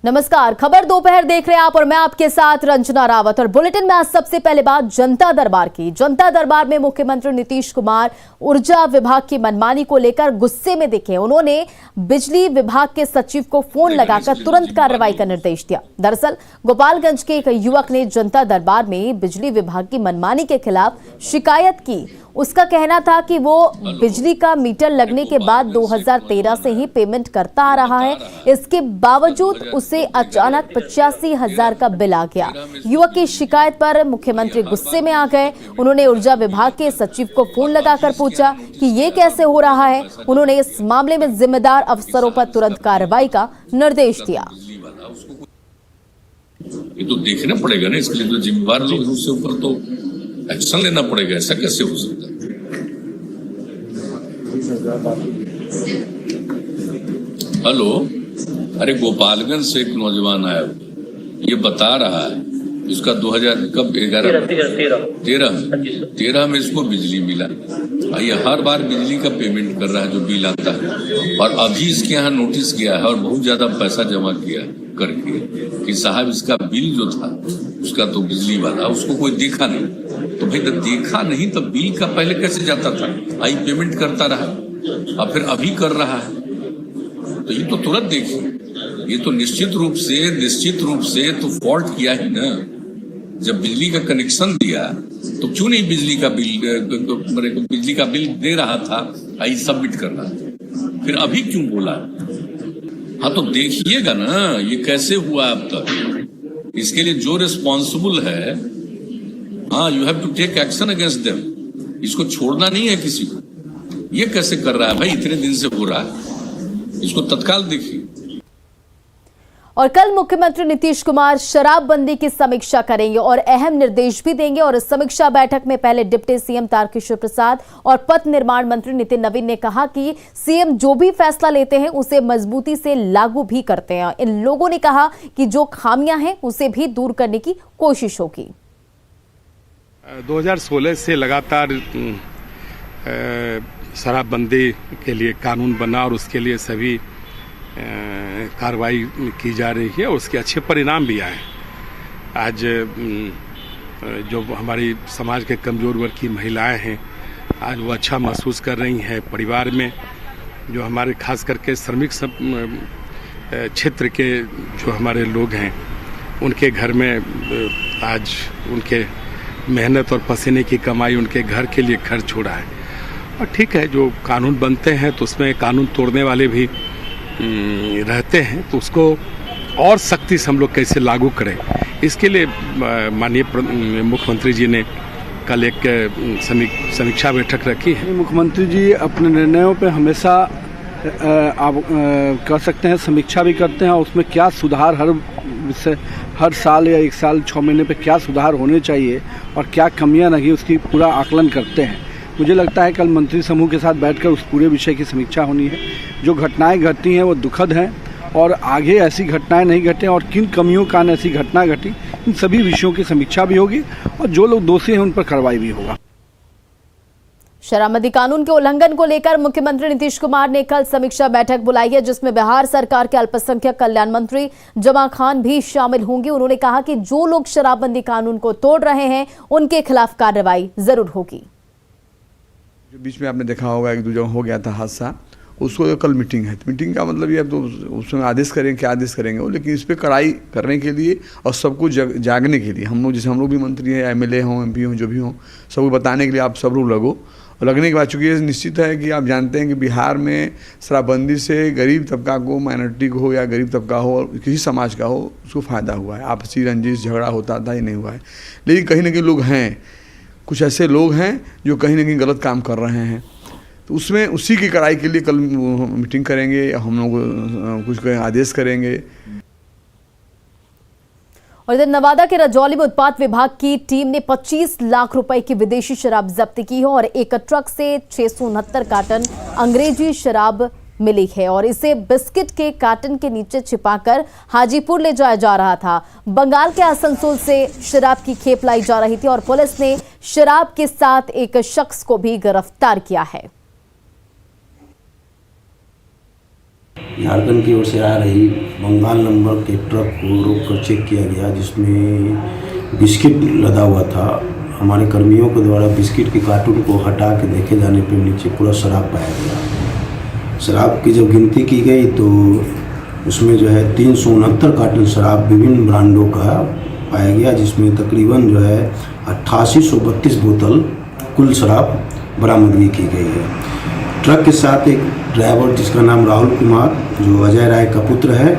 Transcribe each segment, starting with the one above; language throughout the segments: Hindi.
नमस्कार, खबर दोपहर देख रहे हैं आप और मैं आपके साथ रंजना रावत। और बुलेटिन में आज सबसे पहले बात जनता दरबार की। जनता दरबार में मुख्यमंत्री नीतीश कुमार ऊर्जा विभाग की मनमानी को लेकर गुस्से में दिखे। उन्होंने बिजली विभाग के सचिव को फोन लगाकर तुरंत कार्रवाई का निर्देश दिया। दरअसल गोपालगंज के एक युवक ने जनता दरबार में बिजली विभाग की मनमानी के खिलाफ शिकायत की। उसका कहना था कि वो बिजली का मीटर लगने के बाद 2013 से ही पेमेंट करता आ रहा है, इसके बावजूद उसे अचानक 85,000 का बिल आ गया। युवक की शिकायत पर मुख्यमंत्री गुस्से में आ गए। उन्होंने ऊर्जा विभाग के सचिव को फोन लगाकर पूछा कि ये कैसे हो रहा है। उन्होंने इस मामले में जिम्मेदार अफसरों पर तुरंत कार्रवाई का निर्देश दिया। ये तो देखना पड़ेगा ना, इसके लिए तो जिम्मेदार लोग उससे ऊपर तो एक्शन लेना पड़ेगा। ऐसा कैसे हो सकता है? हेलो, अरे गोपालगंज से एक नौजवान आया, ये बता रहा है इसका 2000 कब 13 में इसको बिजली मिला। ये हर बार बिजली का पेमेंट कर रहा है जो बिल आता है, और अभी इसके यहाँ नोटिस किया है और बहुत ज्यादा पैसा जमा किया करके कि साहब इसका बिल जो था उसका तो बिजली वाला उसको कोई देखा नहीं। तो भाई तो देखा नहीं तो बिल का पहले कैसे जाता था? आई पेमेंट करता रहा और फिर अभी कर रहा है, तो ये तो तुरंत देखिए। ये तो निश्चित रूप से तो फॉल्ट किया है ना। जब बिजली का कनेक्शन दिया तो क्यों नहीं बिजली का बिल दे रहा था, आई सबमिट कर रहा था, फिर अभी क्यों बोला? हाँ तो देखिएगा ना ये कैसे हुआ अब तक। इसके लिए जो रिस्पॉन्सिबल है, हाँ, you have to take action against them. इसको छोड़ना नहीं है किसी को। ये कैसे कर रहा है भाई? इतने दिन से हो रहा है, इसको तत्काल देखिए। और कल मुख्यमंत्री नीतीश कुमार शराबबंदी की समीक्षा करेंगे और अहम निर्देश भी देंगे। और इस समीक्षा बैठक में पहले डिप्टी सीएम तारकिशोर प्रसाद और पथ निर्माण मंत्री नितिन नवीन ने कहा कि सीएम जो भी फैसला लेते हैं उसे मजबूती से लागू भी करते हैं। इन लोगों ने कहा कि जो खामियां हैं उसे भी दूर करने की कोशिश होगी। 2016 से लगातार शराबबंदी के लिए कानून बना और उसके लिए सभी कार्रवाई की जा रही है और उसके अच्छे परिणाम भी आए। आज जो हमारी समाज के कमजोर वर्ग की महिलाएं हैं, आज वो अच्छा महसूस कर रही हैं। परिवार में जो हमारे खास करके श्रमिक क्षेत्र के जो हमारे लोग हैं, उनके घर में आज उनके मेहनत और पसीने की कमाई उनके घर के लिए खर्च हो रहा है। और ठीक है, जो कानून बनते हैं तो उसमें कानून तोड़ने वाले भी रहते हैं, तो उसको और सख्ती से हम लोग कैसे लागू करें, इसके लिए माननीय मुख्यमंत्री जी ने कल एक समीक्षा बैठक रखी है। मुख्यमंत्री जी अपने निर्णयों पे हमेशा आप कह सकते हैं समीक्षा भी करते हैं और उसमें क्या सुधार हर साल या 1 साल 6 महीने पे क्या सुधार होने चाहिए और क्या कमियां लगी उसकी पूरा आकलन करते हैं। मुझे लगता है कल मंत्री समूह के साथ बैठकर उस पूरे विषय की समीक्षा होनी है। जो घटनाएं घटती हैं वो दुखद हैं और आगे ऐसी घटनाएं नहीं घटें और किन कमियों के कारण ऐसी घटना घटी, इन सभी विषयों की समीक्षा भी होगी और जो लोग दोषी हैं उन पर कार्रवाई भी होगा। शराबबंदी कानून के उल्लंघन को लेकर मुख्यमंत्री नीतीश कुमार ने कल समीक्षा बैठक बुलाई है, जिसमें बिहार सरकार के अल्पसंख्यक कल्याण मंत्री जमा खान भी शामिल होंगे। उन्होंने कहा कि जो लोग शराबबंदी कानून को तोड़ रहे हैं उनके खिलाफ कार्रवाई जरूर होगी। जो बीच में आपने देखा होगा एक दो जगह हो गया था हादसा, उसको कल मीटिंग है। मीटिंग का मतलब ये, अब तो उसमें आदेश करेंगे, क्या आदेश करेंगे वो, लेकिन इस पर कड़ाई करने के लिए और सबको जागने के लिए हम लोग, जैसे हम लोग भी मंत्री हैं, एमएलए हों, एमपी हों, जो भी हों, सबको बताने के लिए आप सब लोग लगो। और लगने के बाद चूँकि ये निश्चित है कि आप जानते हैं कि बिहार में शराबबंदी से गरीब तबका को, माइनॉरिटी को हो या गरीब तबका हो और किसी समाज का हो, उसको फ़ायदा हुआ है। आपसी रंजिश झगड़ा होता था, ये नहीं हुआ है। लेकिन कहीं ना कहीं लोग हैं, कुछ ऐसे लोग हैं जो कहीं ना कहीं गलत काम कर रहे हैं, तो उसमें उसी की कड़ाई के लिए कल मीटिंग करेंगे, हम लोग कुछ आदेश करेंगे। और इधर नवादा के रजौली में उत्पाद विभाग की टीम ने 25 लाख रुपए की विदेशी शराब जब्त की है और एक ट्रक से 669 कार्टन अंग्रेजी शराब मिली है और इसे बिस्किट के कार्टन के नीचे छिपाकर हाजीपुर ले जाया जा रहा था। बंगाल के आसनसोल से शराब की खेप लाई जा रही थी और पुलिस ने शराब के साथ एक शख्स को भी गिरफ्तार किया है। झारखंड की ओर से आ रही बंगाल नंबर के ट्रक को रोककर चेक किया गया, जिसमें बिस्किट लदा हुआ था। हमारे कर्मियों के द्वारा बिस्किट के कार्टून को हटा के देखे जाने पर नीचे पूरा शराब पाया गया। शराब की जब गिनती की गई तो उसमें जो है 369 कार्टन शराब विभिन्न ब्रांडों का पाया गया, जिसमें तकरीबन जो है 8832 बोतल कुल शराब बरामदगी की गई है। ट्रक के साथ एक ड्राइवर जिसका नाम राहुल कुमार, जो अजय राय का पुत्र है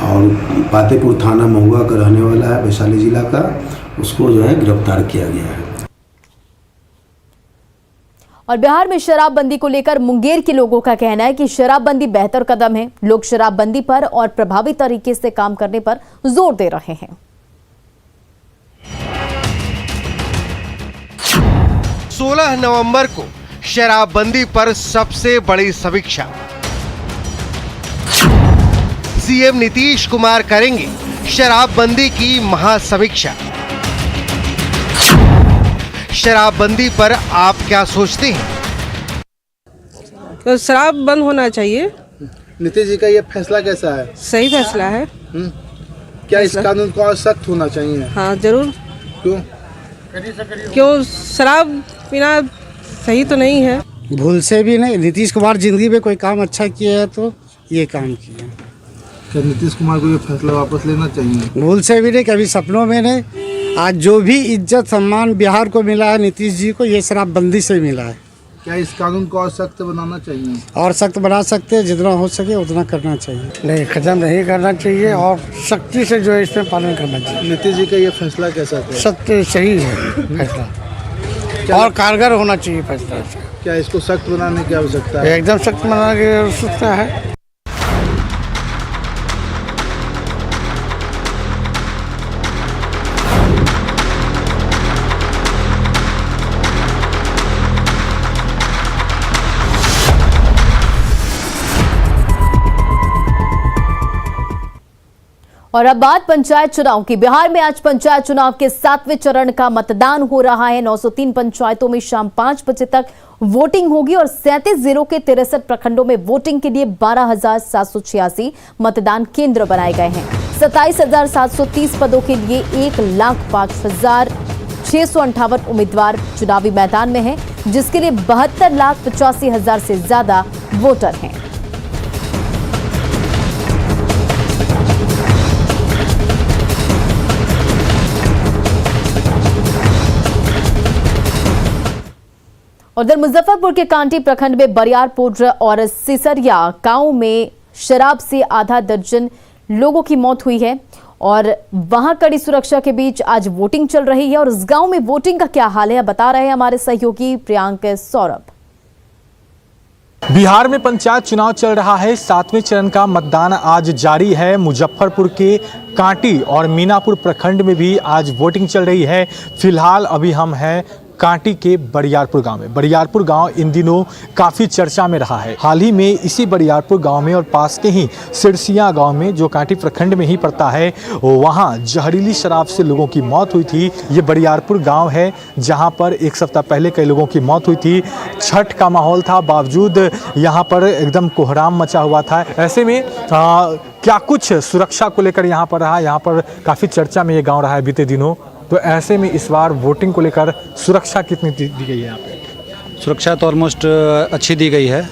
और पातेपुर थाना महुआ का रहने वाला है, वैशाली जिला का, उसको जो है गिरफ्तार किया गया है। और बिहार में शराबबंदी को लेकर मुंगेर के लोगों का कहना है कि शराबबंदी बेहतर कदम है। लोग शराबबंदी पर और प्रभावी तरीके से काम करने पर जोर दे रहे हैं। 16 नवंबर को शराबबंदी पर सबसे बड़ी समीक्षा। सीएम नीतीश कुमार करेंगे शराबबंदी की महासमीक्षा। शराबबंदी पर आप क्या सोचते हैं? तो शराब बंद होना चाहिए। नीतीश जी का ये फैसला कैसा है? सही फैसला है। क्या इस कानून को और सख्त होना चाहिए? हाँ जरूर। क्यों शराब पीना सही तो नहीं है। भूल से भी नहीं, नीतीश कुमार जिंदगी में कोई काम अच्छा किया है तो ये काम किया। क्या नीतीश कुमार को ये फैसला वापस लेना चाहिए? भूल से भी नहीं, कभी सपनों में नहीं। आज जो भी इज्जत सम्मान बिहार को मिला है नीतीश जी को, ये शराबबंदी से मिला है। क्या इस कानून को और सख्त बनाना चाहिए? और सख्त बना सकते हैं, जितना हो सके उतना करना चाहिए। नहीं, खत्म नहीं करना चाहिए और सख्ती से जो है इसमें पालन करना चाहिए। नीतीश जी का ये फैसला कैसा था? सख्त सही है फैसला और कारगर होना चाहिए फैसला। क्या इसको सख्त बनाने की आवश्यकता है? एकदम सख्त बनाने की आवश्यकता है। और अब बात पंचायत चुनाव की। बिहार में आज पंचायत चुनाव के 7वें चरण का मतदान हो रहा है। 903 पंचायतों में शाम 5 बजे तक वोटिंग होगी और 37 जिलों के 63 प्रखंडों में वोटिंग के लिए 12,786 मतदान केंद्र बनाए गए हैं। 27,730 पदों के लिए 1,05,658 उम्मीदवार चुनावी मैदान में हैं, जिसके लिए 72,85,000 से ज्यादा वोटर हैं। उधर मुजफ्फरपुर के कांटी प्रखंड में बरियारपुर और सिसरिया गांव में शराब से आधा दर्जन लोगों की मौत हुई है और वहां कड़ी सुरक्षा के बीच आज वोटिंग चल रही है। और इस गांव में वोटिंग का क्या हाल है बता रहे हैं हमारे सहयोगी प्रियांक सौरभ। बिहार में पंचायत चुनाव चल रहा है। 7वें चरण का मतदान आज जारी है। मुजफ्फरपुर के कांटी और मीनापुर प्रखंड में भी आज वोटिंग चल रही है। फिलहाल अभी हम हैं कांटी के बरियारपुर गांव में। बरियारपुर गांव इन दिनों काफ़ी चर्चा में रहा है। हाल ही में इसी बरियारपुर गांव में और पास के ही सिरसिया गांव में, जो कांटी प्रखंड में ही पड़ता है, वहां जहरीली शराब से लोगों की मौत हुई थी। ये बरियारपुर गांव है जहां पर एक सप्ताह पहले कई लोगों की मौत हुई थी। छठ का माहौल था, बावजूद यहाँ पर एकदम कोहराम मचा हुआ था। ऐसे में क्या कुछ सुरक्षा को लेकर यहाँ पर रहा, यहाँ पर काफ़ी चर्चा में ये गाँव रहा है बीते दिनों। तो ऐसे में इस बार वोटिंग को लेकर सुरक्षा कितनी दी गई है यहाँ पे? सुरक्षा तो ऑलमोस्ट अच्छी दी गई है।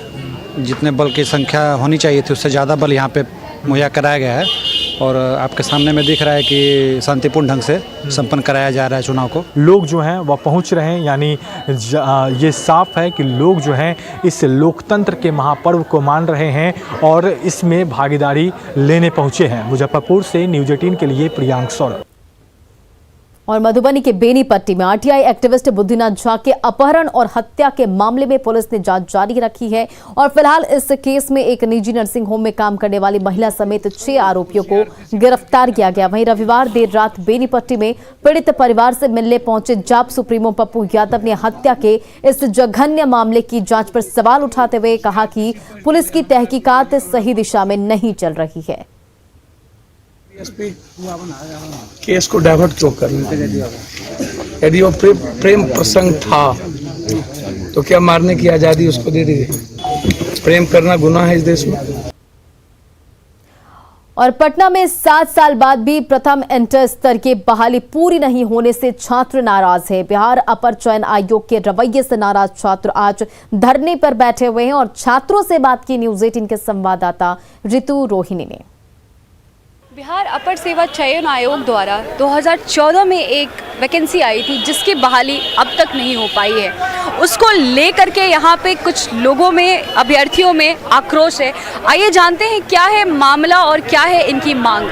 जितने बल की संख्या होनी चाहिए थी उससे ज़्यादा बल यहाँ पे मुहैया कराया गया है और आपके सामने में दिख रहा है कि शांतिपूर्ण ढंग से संपन्न कराया जा रहा है चुनाव को। लोग जो हैं वह पहुँच रहे हैं, यानी ये साफ है कि लोग जो हैं इस लोकतंत्र के महापर्व को मान रहे हैं और इसमें भागीदारी लेने पहुँचे हैं। मुजफ्फरपुर से न्यूज 18 के लिए प्रियांक सौरभ। और मधुबनी के बेनीपट्टी में आरटीआई एक्टिविस्ट बुद्धिनाथ झा के अपहरण और हत्या के मामले में पुलिस ने जांच जारी रखी है और फिलहाल इस केस में एक निजी नर्सिंग होम में काम करने वाली महिला समेत 6 आरोपियों को गिरफ्तार किया गया। वहीं रविवार देर रात बेनीपट्टी में पीड़ित परिवार से मिलने पहुंचे जाप सुप्रीमो पप्पू यादव ने हत्या के इस जघन्य मामले की जांच पर सवाल उठाते हुए कहा कि पुलिस की तहकीकात सही दिशा में नहीं चल रही है। केस को डाइवर्ट क्यों करना? यदि वो प्रेम प्रसंग था तो क्या मारने की आजादी उसको दे दी? प्रेम करना गुनाह है इस देश में? और पटना में 7 साल बाद भी प्रथम इंटर स्तर की बहाली पूरी नहीं होने से छात्र नाराज है। बिहार अपर चयन आयोग के रवैये से नाराज छात्र आज धरने पर बैठे हुए हैं और छात्रों से बात की न्यूज़ 18 के संवाददाता ऋतु रोहिणी ने। बिहार अपर सेवा चयन आयोग द्वारा 2014 में एक वैकेंसी आई थी जिसकी बहाली अब तक नहीं हो पाई है। उसको लेकर के यहाँ पे कुछ लोगों में, अभ्यर्थियों में आक्रोश है। आइए जानते हैं क्या है मामला और क्या है इनकी मांग।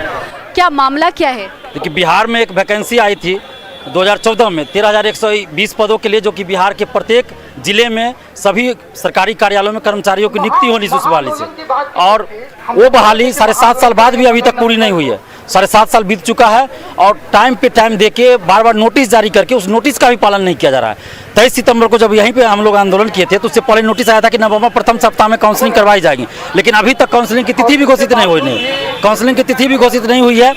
क्या मामला क्या है? देखिए, बिहार में एक वैकेंसी आई थी 2014 में 13,120 पदों के लिए, जो कि बिहार के प्रत्येक जिले में सभी सरकारी कार्यालयों में कर्मचारियों की नियुक्ति होनी थी उस बहाली से, और वो बहाली 7.5 साल बाद भी अभी तक पूरी नहीं हुई है। 7.5 साल बीत चुका है और टाइम पे टाइम देके बार बार नोटिस जारी करके उस नोटिस का भी पालन नहीं किया जा रहा है। 23 सितंबर को जब यहीं पे हम लोग आंदोलन किए थे तो उससे पहले नोटिस आया था कि नवंबर प्रथम सप्ताह में काउंसलिंग करवाई जाएगी, लेकिन अभी तक काउंसलिंग की तिथि भी घोषित नहीं हुई है।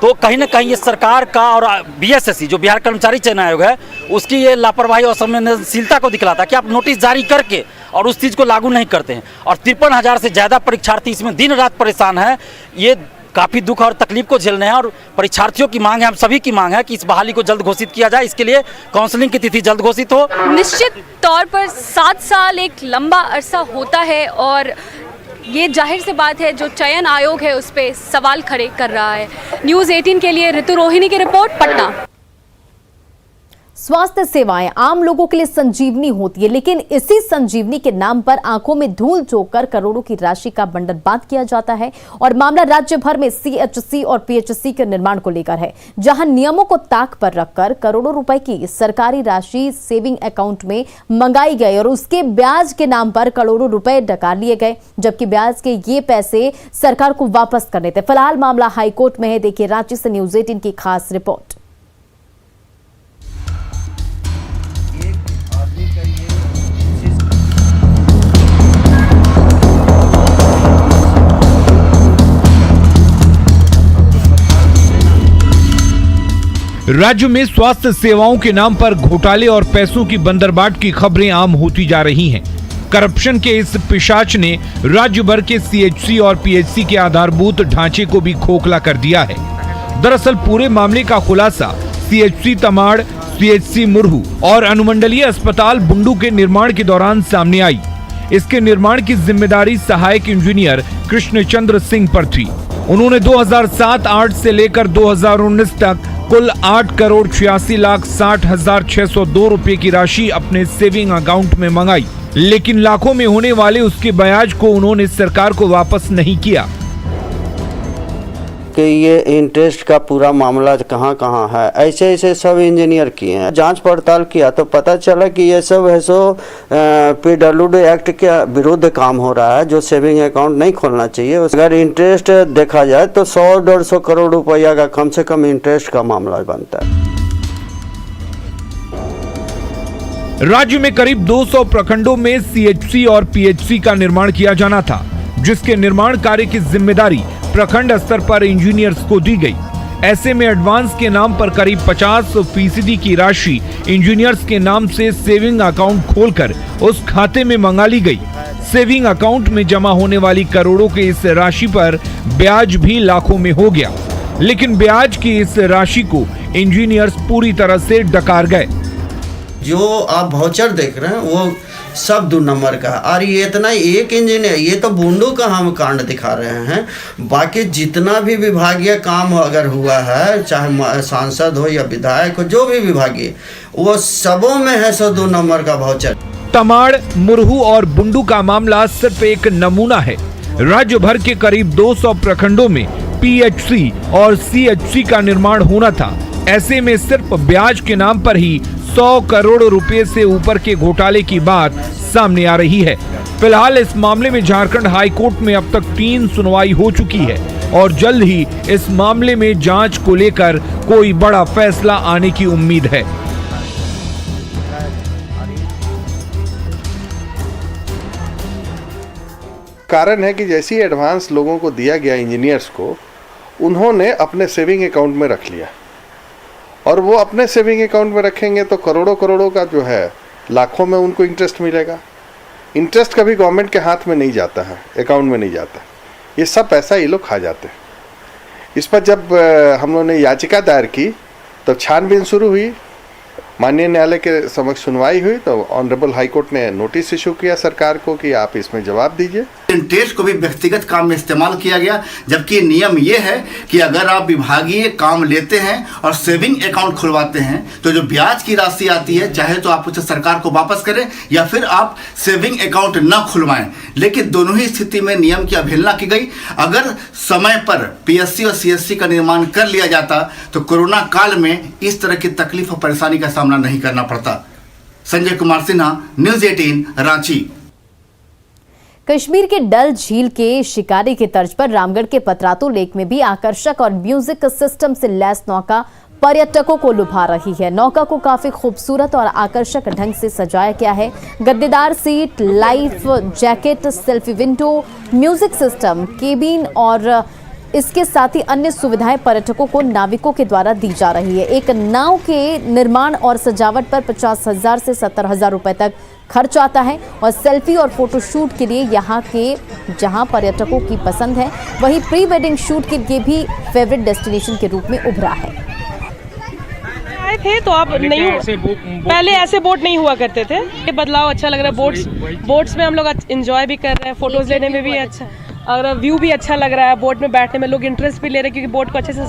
तो कहीं ना कहीं ये सरकार का और BSSC जो बिहार कर्मचारी चयन आयोग है उसकी ये लापरवाही और संवेदनशीलता को दिखलाता है कि आप नोटिस जारी करके और उस चीज़ को लागू नहीं करते हैं। और 53,000 से ज़्यादा परीक्षार्थी इसमें दिन रात परेशान है। ये काफ़ी दुख और तकलीफ को झेलने हैं और परीक्षार्थियों की मांग है, हम सभी की मांग है कि इस बहाली को जल्द घोषित किया जाए। इसके लिए काउंसलिंग की तिथि जल्द घोषित हो। निश्चित तौर पर 7 साल एक लंबा अरसा होता है और ये जाहिर सी बात है जो चयन आयोग है उस पर सवाल खड़े कर रहा है। न्यूज़ 18 के लिए ऋतु रोहिणी की रिपोर्ट, पटना। स्वास्थ्य सेवाएं आम लोगों के लिए संजीवनी होती है, लेकिन इसी संजीवनी के नाम पर आंखों में धूल झोंककर करोड़ों की राशि का बंडलबांट किया जाता है। और मामला राज्य भर में CHC और PHC के निर्माण को लेकर है, जहां नियमों को ताक पर रखकर करोड़ों रुपए की सरकारी राशि सेविंग अकाउंट में मंगाई गई और उसके ब्याज के नाम पर करोड़ों रुपए डकार लिए गए, जबकि ब्याज के ये पैसे सरकार को वापस करने थे। फिलहाल मामला हाईकोर्ट में है। देखिए रांची से न्यूज़ 18 की खास रिपोर्ट। राज्य में स्वास्थ्य सेवाओं के नाम पर घोटाले और पैसों की बंदरबाट की खबरें आम होती जा रही हैं। करप्शन के इस पिशाच ने राज्य भर के CHC और PHC के आधारभूत ढांचे को भी खोखला कर दिया है। दरअसल पूरे मामले का खुलासा CHC तमाड़, CHC मुरहू और अनुमंडलीय अस्पताल बुंडू के निर्माण के दौरान सामने आई। इसके निर्माण की जिम्मेदारी सहायक इंजीनियर कृष्णचंद्र सिंह पर थी। उन्होंने 2007-8 से लेकर 2019 तक कुल 8,86,60,602 रुपए की राशि अपने सेविंग अकाउंट में मंगाई, लेकिन लाखों में होने वाले उसके ब्याज को उन्होंने सरकार को वापस नहीं किया। कि ये इंटरेस्ट का पूरा मामला कहाँ है, ऐसे सब इंजीनियर किए हैं। जांच पड़ताल किया तो पता चला कि ये सब है सो PWD एक्ट के विरुद्ध काम हो रहा है, जो सेविंग अकाउंट नहीं खोलना चाहिए। अगर इंटरेस्ट देखा जाए तो 100-150 करोड़ रुपया का कम से कम इंटरेस्ट का मामला बनता है। राज्य में करीब 200 प्रखंडों में CHC और PHC का निर्माण किया जाना था, जिसके निर्माण कार्य की जिम्मेदारी प्रखंड स्तर पर इंजीनियर्स को दी गई। ऐसे में एडवांस के नाम पर करीब 50% की राशि इंजीनियर्स के नाम से सेविंग अकाउंट खोलकर उस खाते में मंगा ली गई। सेविंग अकाउंट में जमा होने वाली करोड़ों की इस राशि पर ब्याज भी लाखों में हो गया, लेकिन ब्याज की इस राशि को इंजीनियर्स पूरी तरह से डकार गए। जो आप वाउचर देख रहे हैं वो सब 2 नंबर का, और ये इतना एक इंजीनियर, ये तो बूंदू का हम कांड दिखा रहे हैं। बाकी जितना भी विभागीय काम अगर हुआ है, चाहे सांसद हो या विधायक हो, जो भी विभागीय, वो सबों में है 2 नंबर का वाउचर। तमाड़, मुरहू और बुंडू का मामला सिर्फ एक नमूना है। राज्य भर के करीब 200 प्रखंडों में PHC और CHC का निर्माण होना था। ऐसे में सिर्फ ब्याज के नाम पर ही 100 करोड़ रुपए से ऊपर के घोटाले की बात सामने आ रही है। फिलहाल इस मामले में झारखंड हाई कोर्ट में अब तक 3 सुनवाई हो चुकी है और जल्द ही इस मामले में जांच को लेकर कोई बड़ा फैसला आने की उम्मीद है। कारण है कि जैसे ही एडवांस लोगों को दिया गया इंजीनियर्स को, उन्होंने अपने सेविंग अकाउंट में रख लिया, और वो अपने सेविंग अकाउंट में रखेंगे तो करोड़ों का जो है लाखों में उनको इंटरेस्ट मिलेगा। इंटरेस्ट कभी गवर्नमेंट के हाथ में नहीं जाता है, अकाउंट में नहीं जाता। ये सब पैसा ये लोग खा जाते हैं। इस पर जब हम लोगों ने याचिका दायर की तो छानबीन शुरू हुई, माननीय न्यायालय के समक्ष सुनवाई हुई, तो ऑनरेबल हाई कोर्ट ने नोटिस इशू किया सरकार को कि आप इसमें जवाब दीजिए। इंटरेस्ट को भी व्यक्तिगत काम में इस्तेमाल किया गया, जबकि नियम ये है कि अगर आप विभागीय काम लेते हैं और सेविंग अकाउंट खुलवाते हैं तो जो ब्याज की राशि आती है चाहे तो आप उसे सरकार को वापस करें या फिर आप सेविंग अकाउंट न खुलवाएं, लेकिन दोनों ही स्थिति में नियम की अवहेलना की गई। अगर समय पर पीएससी और सीएससी का निर्माण कर लिया जाता तो कोरोना काल में इस तरह की तकलीफ और परेशानी का सामना नहीं करना पड़ता। संजय कुमार सिन्हा, न्यूज़ 18, रांची। कश्मीर के डल झील के शिकारी की तर्ज पर रामगढ़ के पतरातू लेक में भी आकर्षक और म्यूजिक सिस्टम से लैस नौका पर्यटकों को लुभा रही है। नौका को काफी खूबसूरत और आकर्षक ढंग से सजाया गया है। गद्देदार seat, life jacket, selfie window, music system, cabin और इसके साथ ही अन्य सुविधाएं पर्यटकों को नाविकों के द्वारा दी जा रही है। एक नाव के निर्माण और सजावट पर 50,000 से 70,000 रुपए तक खर्च आता है और सेल्फी और फोटोशूट के लिए यहाँ के जहाँ पर्यटकों की पसंद है वहीं प्री वेडिंग शूट के लिए भी फेवरेट डेस्टिनेशन के रूप में उभरा है। आए थे तो आप नहीं, पहले ऐसे बोट नहीं हुआ करते थे, ये बदलाव अच्छा लग रहा है। बोट्स में हम लोग एंजॉय भी कर रहे हैं, फोटोज लेने में भी अच्छा और व्यू भी अच्छा लग रहा है। बोट में बैठने में लोग इंटरेस्ट भी ले रहे हैं क्योंकि बोट को अच्छे से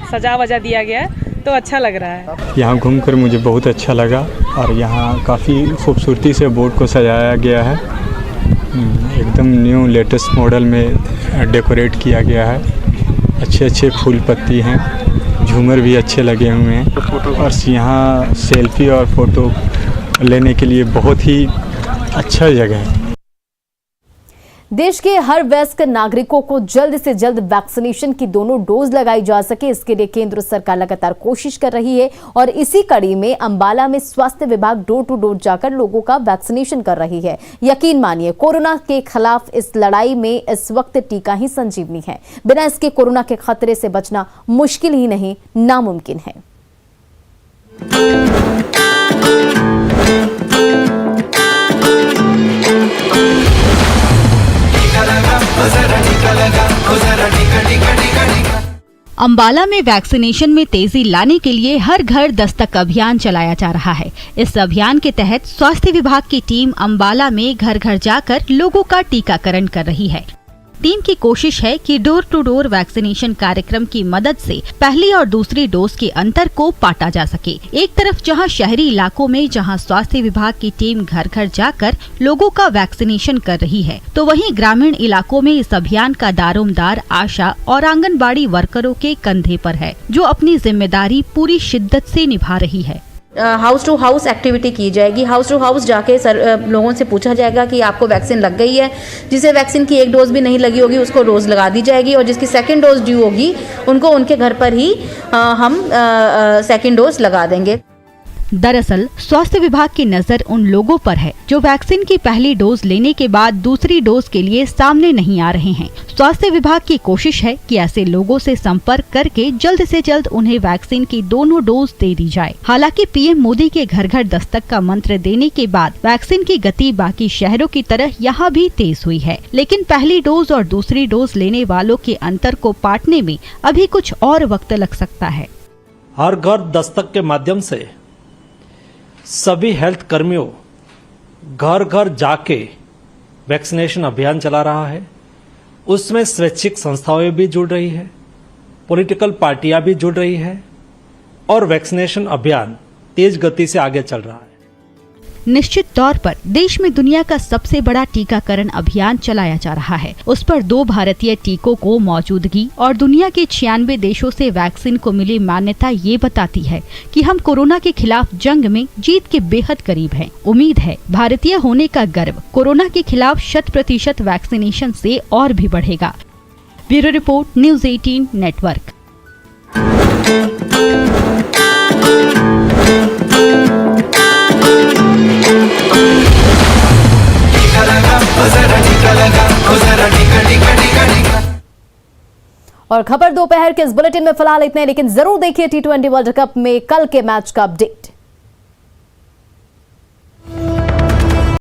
सजा वजा दिया गया है तो अच्छा लग रहा है। यहाँ घूमकर मुझे बहुत अच्छा लगा और यहाँ काफ़ी खूबसूरती से बोट को सजाया गया है। एकदम न्यू लेटेस्ट मॉडल में डेकोरेट किया गया है। अच्छे फूल पत्ती हैं, झूमर भी अच्छे लगे हुए हैं और यहाँ सेल्फी और फोटो लेने के लिए बहुत ही अच्छा जगह है। देश के हर वयस्क नागरिकों को जल्द से जल्द वैक्सीनेशन की दोनों डोज लगाई जा सके, इसके लिए केंद्र सरकार लगातार कोशिश कर रही है और इसी कड़ी में अंबाला में स्वास्थ्य विभाग डोर टू डोर जाकर लोगों का वैक्सीनेशन कर रही है। यकीन मानिए, कोरोना के खिलाफ इस लड़ाई में इस वक्त टीका ही संजीवनी है। बिना इसके कोरोना के खतरे से बचना मुश्किल ही नहीं, नामुमकिन है। अंबाला में वैक्सीनेशन में तेजी लाने के लिए हर घर दस्तक अभियान चलाया जा रहा है। इस अभियान के तहत स्वास्थ्य विभाग की टीम अंबाला में घर घर जाकर लोगों का टीकाकरण कर रही है। टीम की कोशिश है कि डोर टू डोर वैक्सीनेशन कार्यक्रम की मदद से पहली और दूसरी डोज के अंतर को पाटा जा सके। एक तरफ जहां शहरी इलाकों में जहां स्वास्थ्य विभाग की टीम घर घर जाकर लोगों का वैक्सीनेशन कर रही है, तो वहीं ग्रामीण इलाकों में इस अभियान का दारोमदार आशा और आंगनबाड़ी वर्करों के कंधे पर है, जो अपनी जिम्मेदारी पूरी शिद्दत से निभा रही है। हाउस टू हाउस एक्टिविटी की जाएगी। हाउस टू हाउस जाके लोगों से पूछा जाएगा कि आपको वैक्सीन लग गई है। जिसे वैक्सीन की एक डोज भी नहीं लगी होगी उसको डोज लगा दी जाएगी और जिसकी सेकंड डोज ड्यू होगी उनको उनके घर पर ही हम सेकंड डोज लगा देंगे। दरअसल स्वास्थ्य विभाग की नजर उन लोगों पर है जो वैक्सीन की पहली डोज लेने के बाद दूसरी डोज के लिए सामने नहीं आ रहे हैं। स्वास्थ्य विभाग की कोशिश है कि ऐसे लोगों से संपर्क करके जल्द से जल्द उन्हें वैक्सीन की दोनों डोज दे दी जाए। हालांकि पीएम मोदी के घर घर दस्तक का मंत्र देने के बाद वैक्सीन की गति बाकी शहरों की तरह यहाँ भी तेज हुई है, लेकिन पहली डोज और दूसरी डोज लेने वालों के अंतर को पाटने में अभी कुछ और वक्त लग सकता है। हर घर दस्तक के माध्यम से सभी हेल्थ कर्मियों घर घर जाके वैक्सीनेशन अभियान चला रहा है। उसमें स्वैच्छिक संस्थाएं भी जुड़ रही है, पॉलिटिकल पार्टियां भी जुड़ रही है और वैक्सीनेशन अभियान तेज गति से आगे चल रहा है। निश्चित तौर पर देश में दुनिया का सबसे बड़ा टीकाकरण अभियान चलाया जा रहा है। उस पर 2 भारतीय टीकों को मौजूदगी और दुनिया के 96 देशों से वैक्सीन को मिली मान्यता ये बताती है कि हम कोरोना के खिलाफ जंग में जीत के बेहद करीब हैं। उम्मीद है भारतीय होने का गर्व कोरोना के खिलाफ 100% वैक्सीनेशन से और भी बढ़ेगा। Bureau report, news 18 network. और खबर दोपहर के इस बुलेटिन में फिलहाल इतने, लेकिन जरूर देखिए T20 वर्ल्ड कप में कल के मैच का अपडेट।